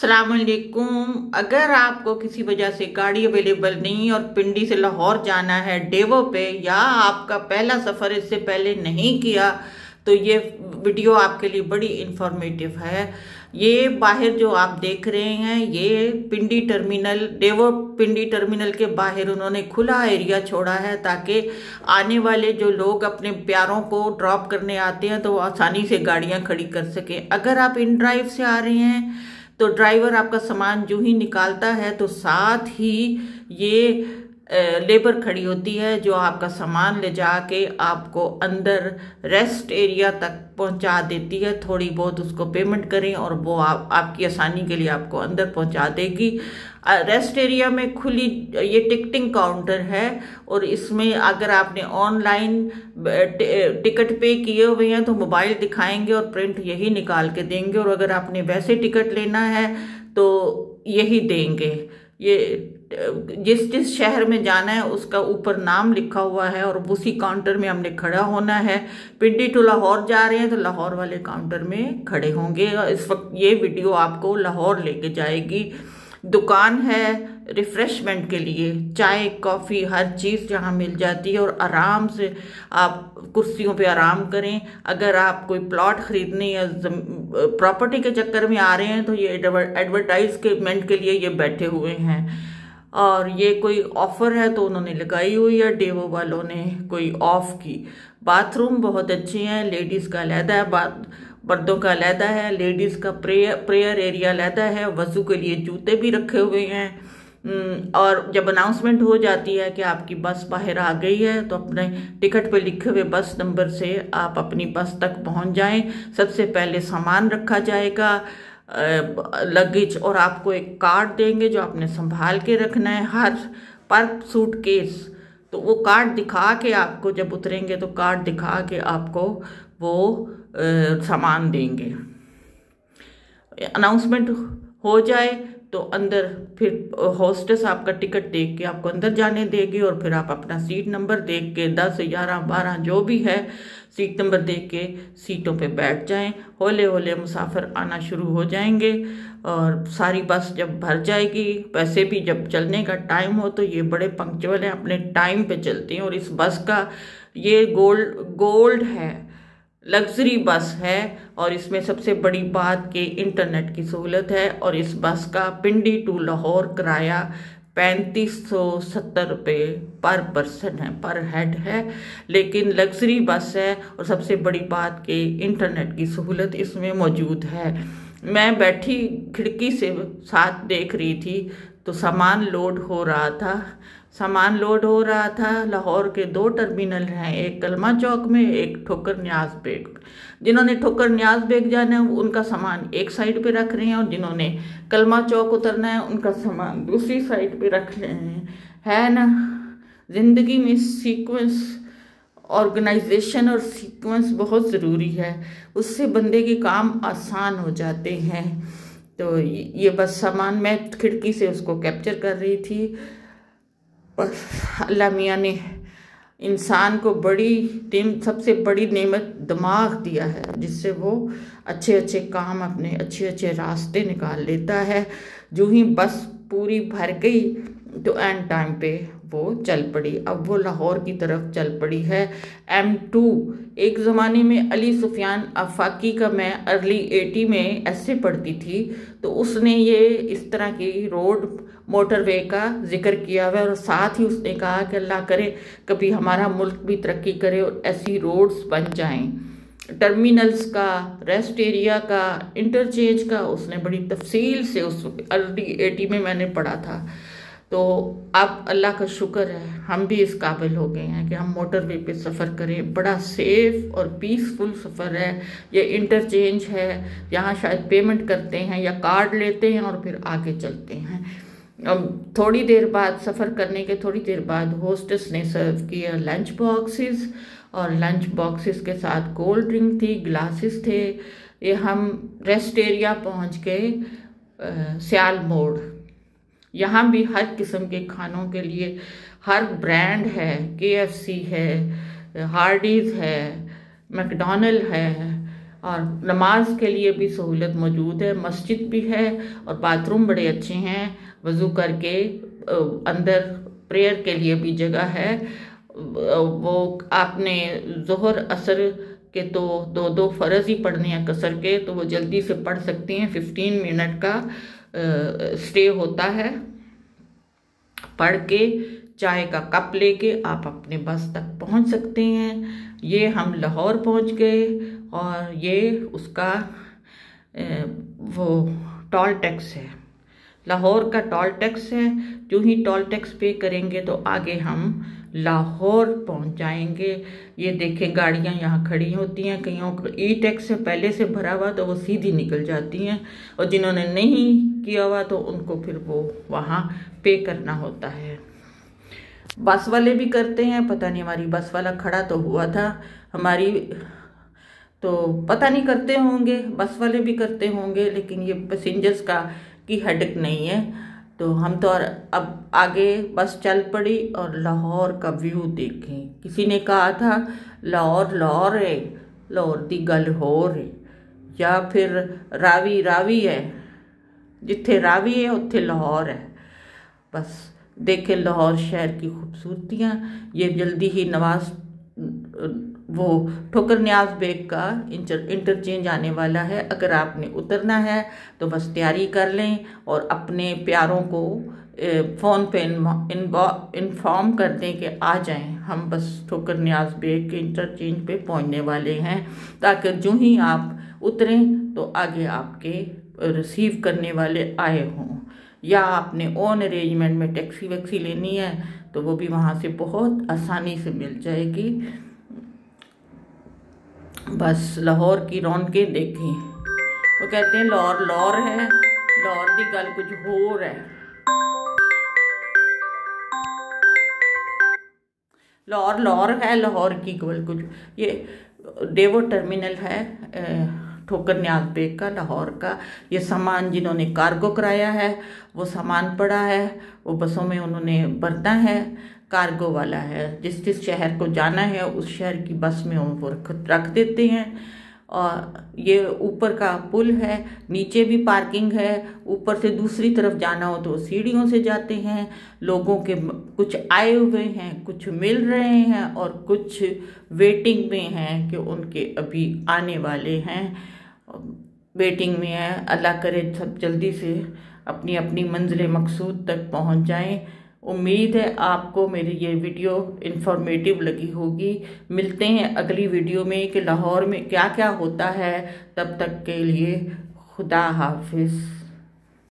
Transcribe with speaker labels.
Speaker 1: अस्सलामुअलैकुम। अगर आपको किसी वजह से गाड़ी अवेलेबल नहीं और पिंडी से लाहौर जाना है डेवो पे, या आपका पहला सफ़र इससे पहले नहीं किया, तो ये वीडियो आपके लिए बड़ी इंफॉर्मेटिव है। ये बाहर जो आप देख रहे हैं, ये पिंडी टर्मिनल, डेवो पिंडी टर्मिनल के बाहर उन्होंने खुला एरिया छोड़ा है ताकि आने वाले जो लोग अपने प्यारों को ड्रॉप करने आते हैं तो आसानी से गाड़ियां खड़ी कर सकें। अगर आप इन ड्राइव से आ रहे हैं तो ड्राइवर आपका सामान जो ही निकालता है तो साथ ही ये लेबर खड़ी होती है जो आपका सामान ले जाके आपको अंदर रेस्ट एरिया तक पहुंचा देती है। थोड़ी बहुत उसको पेमेंट करें और वो आपकी आसानी के लिए आपको अंदर पहुंचा देगी। रेस्ट एरिया में खुली ये टिकटिंग काउंटर है और इसमें अगर आपने ऑनलाइन टिकट पे किए हुए हैं तो मोबाइल दिखाएंगे और प्रिंट यही निकाल के देंगे, और अगर आपने वैसे टिकट लेना है तो यही देंगे। ये जिस शहर में जाना है उसका ऊपर नाम लिखा हुआ है और उसी काउंटर में हमने खड़ा होना है। पिंडी टू लाहौर जा रहे हैं तो लाहौर वाले काउंटर में खड़े होंगे। इस वक्त ये वीडियो आपको लाहौर लेके जाएगी। दुकान है रिफ्रेशमेंट के लिए, चाय कॉफ़ी हर चीज़ जहाँ मिल जाती है और आराम से आप कुर्सियों पे आराम करें। अगर आप कोई प्लॉट ख़रीदने या प्रॉपर्टी के चक्कर में आ रहे हैं तो ये एडवर्टाइजमेंट के लिए ये बैठे हुए हैं। और ये कोई ऑफ़र है तो उन्होंने लगाई हुई है, डेवो वालों ने कोई ऑफ की। बाथरूम बहुत अच्छे हैं, लेडीज़ का अलहदा है, मर्दों का अलहदा है। लेडीज़ का प्रेयर एरिया अलहदा है, वज़ू के लिए जूते भी रखे हुए हैं। और जब अनाउंसमेंट हो जाती है कि आपकी बस बाहर आ गई है तो अपने टिकट पे लिखे हुए बस नंबर से आप अपनी बस तक पहुंच जाएं। सबसे पहले सामान रखा जाएगा, लगेज, और आपको एक कार्ड देंगे जो आपने संभाल के रखना है हर पर सूटकेस। तो वो कार्ड दिखा के आपको, जब उतरेंगे तो कार्ड दिखा के आपको वो सामान देंगे। अनाउंसमेंट हो जाए तो अंदर फिर होस्टेस आपका टिकट देख के आपको अंदर जाने देगी और फिर आप अपना सीट नंबर देख के 10, 11, 12 जो भी है सीट नंबर देख के सीटों पे बैठ जाएं। हौले हौले मुसाफिर आना शुरू हो जाएंगे और सारी बस जब भर जाएगी, वैसे भी जब चलने का टाइम हो तो ये बड़े पंक्चुअल हैं, अपने टाइम पे चलती हैं। और इस बस का ये गोल्ड है, लग्जरी बस है, और इसमें सबसे बड़ी बात कि इंटरनेट की सहूलत है। और इस बस का पिंडी टू लाहौर किराया 3570 रुपये पर पर्सन है, पर हेड है। लेकिन लग्जरी बस है और सबसे बड़ी बात कि इंटरनेट की सहूलत इसमें मौजूद है। मैं बैठी खिड़की से साथ देख रही थी तो सामान लोड हो रहा था। लाहौर के 2 टर्मिनल हैं, एक कलमा चौक में, एक ठोकर न्याज बेग। जिन्होंने ठोकर न्याज बेग जाना है उनका सामान एक साइड पे रख रहे हैं और जिन्होंने कलमा चौक उतरना है उनका सामान दूसरी साइड पे रख रहे हैं। है ना, ज़िंदगी में सीक्वेंस, ऑर्गेनाइजेशन और सीक्वेंस बहुत ज़रूरी है, उससे बंदे के काम आसान हो जाते हैं। तो ये बस सामान मैं खिड़की से उसको कैप्चर कर रही थी। बस अल्लाह मियाँ ने इंसान को सबसे बड़ी नेमत दिमाग दिया है, जिससे वो अच्छे अच्छे काम, अपने अच्छे अच्छे रास्ते निकाल लेता है। जो ही बस पूरी भर गई तो एंड टाइम पे वो चल पड़ी। अब वो लाहौर की तरफ चल पड़ी है। M2 एक ज़माने में अली सुफियान आफाकी का मैं अर्ली 80 में ऐसे पढ़ती थी तो उसने ये इस तरह की रोड मोटरवे का जिक्र किया हुआ है और साथ ही उसने कहा कि अल्लाह करे कभी हमारा मुल्क भी तरक्की करे और ऐसी रोड्स बन जाएं। टर्मिनल्स का, रेस्ट एरिया का, इंटरचेंज का उसने बड़ी तफसील से उस अर्ली 80 में मैंने पढ़ा था। तो अब अल्लाह का शुक्र है हम भी इस काबिल हो गए हैं कि हम मोटरवे पे सफ़र करें। बड़ा सेफ़ और पीसफुल सफ़र है। ये इंटरचेंज है, यहाँ शायद पेमेंट करते हैं या कार्ड लेते हैं और फिर आगे चलते हैं। अब थोड़ी देर बाद, सफ़र करने के थोड़ी देर बाद होस्टेस ने सर्व किया लंच बॉक्सेस, और लंच बॉक्सेस के साथ कोल्ड ड्रिंक थी, ग्लासेस थे। ये हम रेस्ट एरिया पहुँच गए, सियाल मोड़। यहाँ भी हर किस्म के खानों के लिए हर ब्रांड है, KFC है, हार्डीज़ है, मैकडॉनल्ड है, और नमाज के लिए भी सहूलत मौजूद है, मस्जिद भी है और बाथरूम बड़े अच्छे हैं। वज़ू करके अंदर प्रेयर के लिए भी जगह है। वो आपने ज़ोहर असर के तो दो फ़र्ज़ ही पढ़ने हैं कसर के, तो वो जल्दी से पढ़ सकती हैं। 15 मिनट का स्टे होता है। पढ़ के चाय का कप लेके आप अपने बस तक पहुंच सकते हैं। ये हम लाहौर पहुंच गए और ये उसका वो टोल टैक्स है, लाहौर का टोल टैक्स है। जो ही टोल टैक्स पे करेंगे तो आगे हम लाहौर पहुंच जाएंगे। ये देखें गाड़ियां यहाँ खड़ी होती हैं, कईयों को ई टैक्स से पहले से भरा हुआ तो वो सीधी निकल जाती हैं, और जिन्होंने नहीं किया हुआ तो उनको फिर वो वहाँ पे करना होता है। बस वाले भी करते हैं, पता नहीं हमारी बस वाला खड़ा तो हुआ था, हमारी तो पता नहीं करते होंगे, बस वाले भी करते होंगे, लेकिन ये पैसेंजर्स का की हेडेक नहीं है। तो हम तो अब आगे बस चल पड़ी और लाहौर का व्यू देखें। किसी ने कहा था लाहौर लाहौर है, लाहौर दी गल होर है, या फिर रावी रावी है, जिथे रावी है उत्थे लाहौर है। बस देखें लाहौर शहर की खूबसूरतियाँ। ये जल्दी ही नवाज वो ठोकर न्याज बेग का इंटरचेंज आने वाला है। अगर आपने उतरना है तो बस तैयारी कर लें और अपने प्यारों को फ़ोन पे इन्फॉर्म कर दें कि आ जाएं। हम बस ठोकर न्याज बेग के इंटरचेंज पे पहुंचने वाले हैं, ताकि जो ही आप उतरें तो आगे आपके रिसीव करने वाले आए हों। या आपने ओन अरेंजमेंट में टैक्सी वैक्सी लेनी है तो वो भी वहाँ से बहुत आसानी से मिल जाएगी। बस लाहौर की रौनकें देखें। वो कहते हैं लाहौर लाहौर है, लाहौर की गल कुछ होर है। लाहौर लाहौर है, लाहौर की गल कुछ। ये डेवो टर्मिनल है ठोकर न्याज बेग का, लाहौर का। ये सामान जिन्होंने कार्गो कराया है वो सामान पड़ा है, वो बसों में उन्होंने भरना है। कार्गो वाला है, जिस जिस शहर को जाना है उस शहर की बस में उनको रख देते हैं। और ये ऊपर का पुल है, नीचे भी पार्किंग है। ऊपर से दूसरी तरफ जाना हो तो सीढ़ियों से जाते हैं। लोगों के कुछ आए हुए हैं, कुछ मिल रहे हैं और कुछ वेटिंग में हैं कि उनके अभी आने वाले हैं, वेटिंग में है। अल्लाह करे सब जल्दी से अपनी अपनी मंजिल मकसूद तक पहुंच जाएं। उम्मीद है आपको मेरी ये वीडियो इन्फॉर्मेटिव लगी होगी। मिलते हैं अगली वीडियो में कि लाहौर में क्या क्या होता है। तब तक के लिए खुदा हाफिज़।